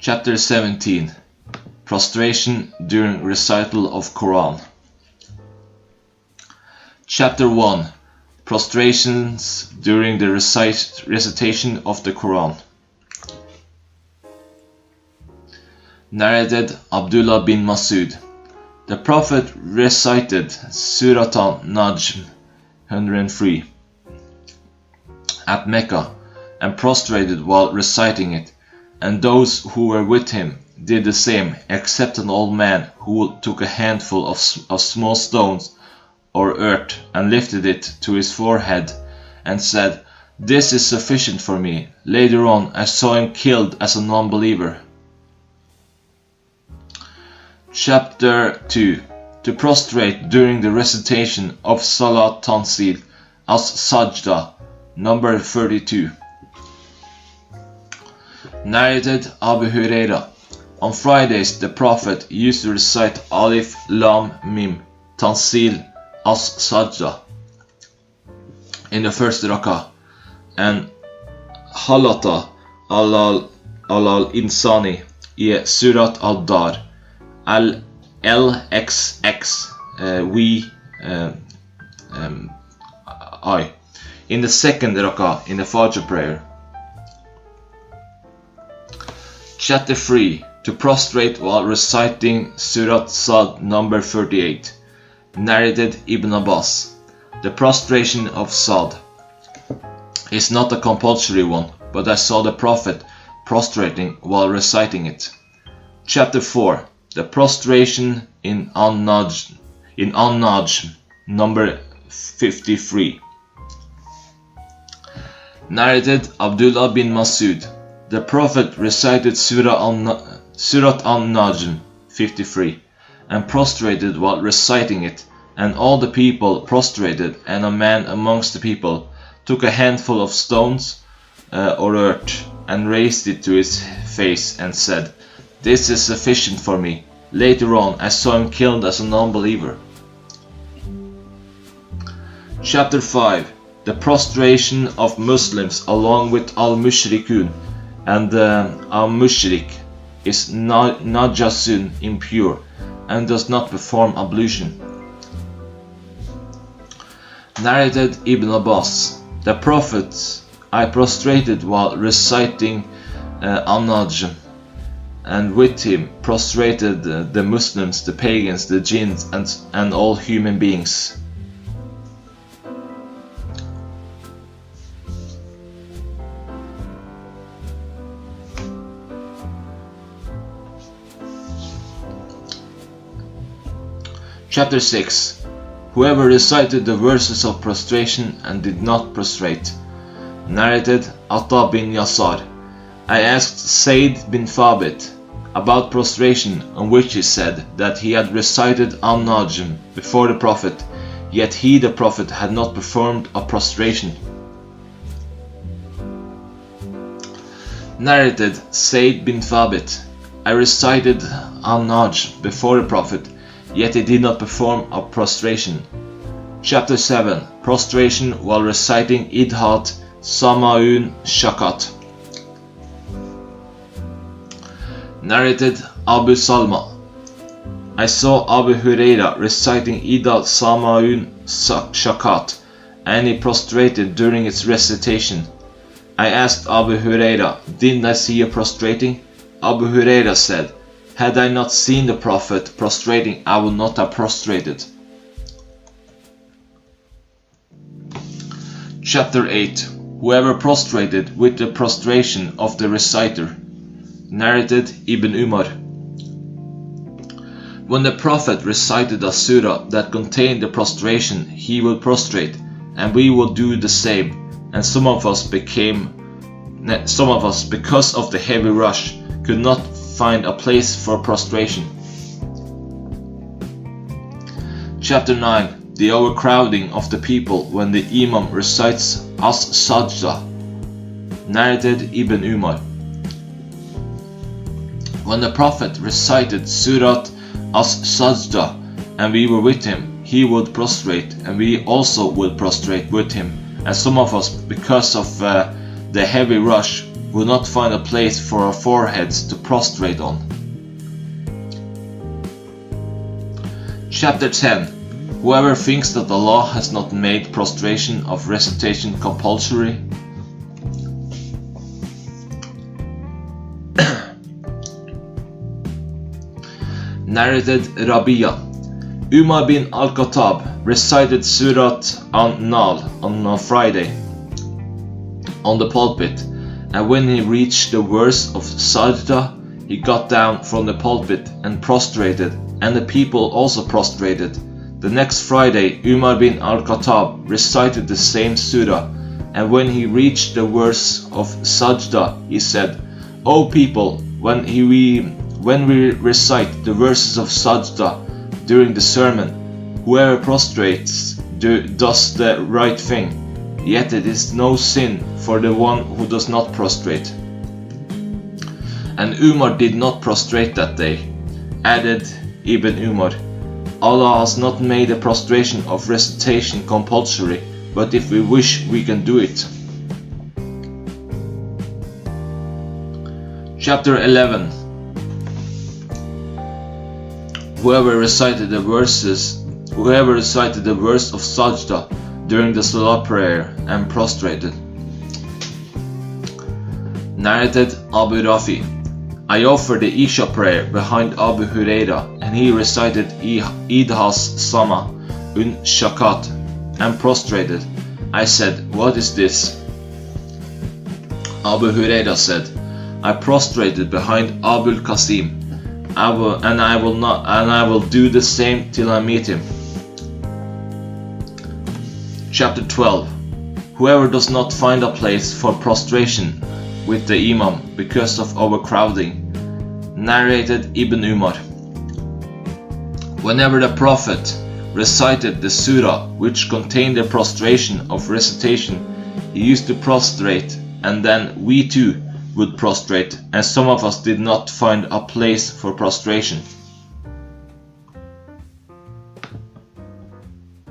Chapter 17. Prostration during Recital of Qur'an. Chapter 1. Prostrations during the recitation of the Qur'an. Narrated Abdullah bin Masud. The Prophet recited Surah Al-Najm 103 at Mecca and prostrated while reciting it, and those who were with him did the same, except an old man who took a handful of small stones or earth and lifted it to his forehead and said, "This is sufficient for me." Later on I saw him killed as a non-believer. Chapter 2. To prostrate during the recitation of Salat Tansil as Sajda, number 32. Narrated Abu Huraira. On Fridays the Prophet used to recite Alif Lam Mim Tansil as Sajda in the first rakah, and Halata Al Insani i Surat Al-Dar LXX I in the second rakah in the Fajr prayer. Chapter 3. To prostrate while reciting Surat Sad number 38. Narrated Ibn Abbas. The prostration of Sad is not a compulsory one, but I saw the Prophet prostrating while reciting it. Chapter 4. The prostration in An-Najm number 53. Narrated Abdullah bin Masud. The Prophet recited Surah Al-Najm 53 and prostrated while reciting it, and all the people prostrated, and a man amongst the people took a handful of stones or earth and raised it to his face and said, "This is sufficient for me." Later on I saw him killed as a non-believer. Chapter 5. The prostration of Muslims along with al-mushrikun, and al-mushrik is najasun, impure, and does not perform ablution. Narrated Ibn Abbas. The Prophet I prostrated while reciting An-Najm, and with him prostrated the Muslims, the pagans, the jinns, and all human beings. Chapter 6. Whoever recited the verses of prostration and did not prostrate. Narrated Atta bin Yasar. I asked Said bin Thabit about prostration, on which he said that he had recited An-Najm before the Prophet, yet he, the Prophet, had not performed a prostration. Narrated Said bin Thabit. I recited An-Najm before the Prophet, yet he did not perform a prostration. Chapter 7. Prostration while reciting Idhat Samaun Shakat. Narrated Abu Salma. I saw Abu Huraira reciting Idhat Samaun Shakat, and he prostrated during its recitation. I asked Abu Huraira, "Didn't I see you prostrating?" Abu Huraira said, "Had I not seen the Prophet prostrating, I would not have prostrated." Chapter 8. Whoever prostrated with the prostration of the reciter. Narrated Ibn Umar. When the Prophet recited a surah that contained the prostration, he would prostrate, and we would do the same, and some of us, because of the heavy rush, could not find a place for prostration. Chapter 9. The overcrowding of the people when the Imam recites As-Sajda. Narrated Ibn Umar. When the Prophet recited Surat As-Sajda and we were with him, he would prostrate, and we also would prostrate with him, and some of us, because of the heavy rush, would not find a place for our foreheads to prostrate on. Chapter 10. Whoever thinks that Allah has not made prostration of recitation compulsory, narrated Rabia. Umar bin al-Khattab recited Surat an-Nahl on a Friday on the pulpit, and when he reached the verse of Sajda, he got down from the pulpit and prostrated, and the people also prostrated. The next Friday, Umar bin al-Khattab recited the same surah, and when he reached the verse of Sajda, he said, O people, when we recite the verses of Sajda during the sermon, whoever prostrates does the right thing, yet it is no sin for the one who does not prostrate. And Umar did not prostrate that day. Added Ibn Umar, Allah has not made a prostration of recitation compulsory, but if we wish, we can do it. Chapter 11. Whoever recited the verse of Sajda during the Salah prayer and prostrated. Narrated Abu Rafi. I offered the Isha prayer behind Abu Huraira, and he recited Idhas Sama un Shakat and prostrated. I said, what is this? Abu Huraira said, I prostrated behind Abul Qasim, and I will do the same till I meet him. Chapter 12. Whoever does not find a place for prostration with the Imam because of overcrowding. Narrated Ibn Umar. Whenever the Prophet recited the surah which contained the prostration of recitation, he used to prostrate, and then we too would prostrate, and some of us did not find a place for prostration.